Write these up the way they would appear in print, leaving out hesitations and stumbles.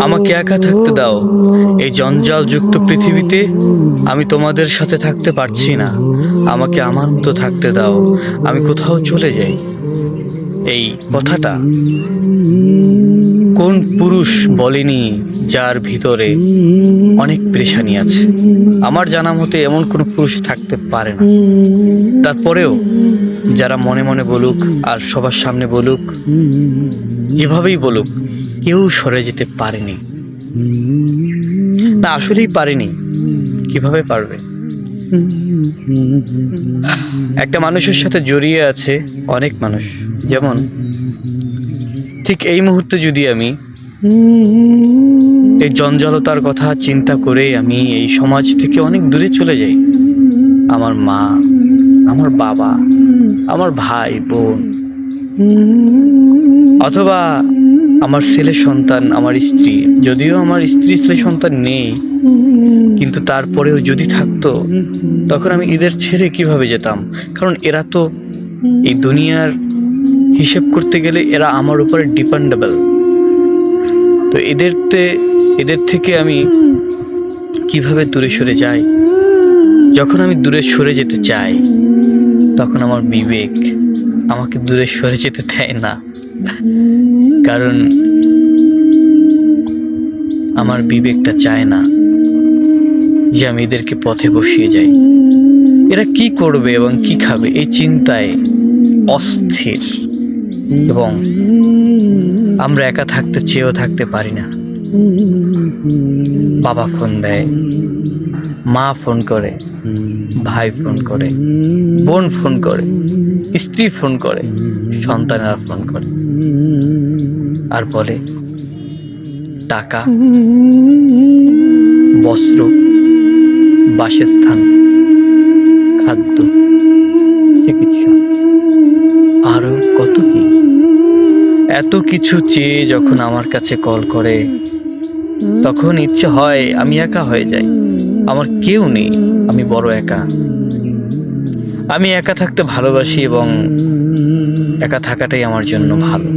আমাকে একা থাকতে দাও। এই জঞ্জালযুক্ত পৃথিবীতে আমি তোমাদের সাথে থাকতে পারছি না। আমাকে আমার মতো থাকতে দাও, আমি কোথাও চলে যাই। এই কথাটা কোন পুরুষ বলেনি যার ভিতরে অনেক পেরেশানি আছে? আমার জানা মতে এমন কোনো পুরুষ থাকতে পারে না। তারপরেও যারা মনে মনে বলুক আর সবার সামনে বলুক, যেভাবেই বলুক, কেউ সরে যেতে পারেনি। না, আসলেই পারেনি। কিভাবে পারবে? একটা মানুষের সাথে জড়িয়ে আছে অনেক মানুষ। যেমন ঠিক এই মুহূর্তে যদি আমি এই জঞ্জালতার কথা চিন্তা করে আমি এই সমাজ থেকে অনেক দূরে চলে যাই, আমার মা, আমার বাবা, আমার ভাই বোন, অথবা আমার ছেলে সন্তান, আমার স্ত্রী, যদিও আমার স্ত্রী ছেলে সন্তান নেই, কিন্তু তারপরেও যদি থাকতো, তখন আমি এদের ছেড়ে কিভাবে যেতাম? কারণ এরা তো এই দুনিয়ার হিসেব করতে গেলে এরা আমার উপরে ডিপেন্ডেবল। তো এদের থেকে আমি কিভাবে দূরে সরে যাই? যখন আমি দূরে সরে যেতে চাই, তখন আমার বিবেক আমাকে দূরে সরে যেতে দেয় না। কারণ আমার বিবেকটা চায় না যে আমি এদেরকে পথে বসিয়ে যাই। এরা কি করবে এবং কি খাবে এই চিন্তায় অস্থির, এবং আমরা একা থাকতে চেয়েও থাকতে পারি না। বাবা ফোন দেয়, মা ফোন করে, ভাই ফোন করে, বোন ফোন করে, স্ত্রী ফোন করে, সন্তানেরা ফোন করে, আর বলে টাকা, বস্ত্র, বাসস্থান, খাদ্য, চিকিৎসা, আরো কত কি। এত কিছু চেয়ে যখন আমার কাছে কল করে, তখন ইচ্ছে হয় আমি একা হয়ে যাই। আমার কেউ নেই, আমি বড় একা। আমি একা থাকতে ভালোবাসি এবং একা থাকাটাই আমার জন্য ভালো।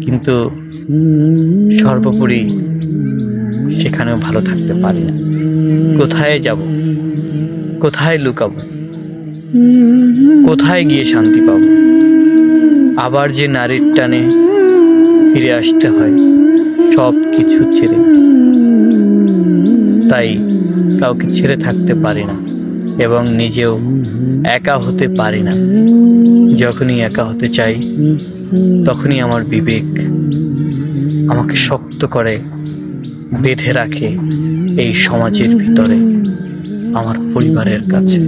কিন্তু সর্বোপরি সেখানেও ভালো থাকতে পারি না। কোথায় যাব? কোথায় লুকাবো? কোথায় গিয়ে শান্তি পাবো? আবার যে নারীর টানে ফিরে আসতে হয় সব কিছু ছেড়ে। তাই কাউকে ছেড়ে থাকতে পারি না এবং নিজেও একা হতে পারি না। যখনই একা হতে চাই, তখনই আমার বিবেক আমাকে শক্ত করে বেঁধে রাখে এই সমাজের ভিতরে, আমার পরিবারের কাছে।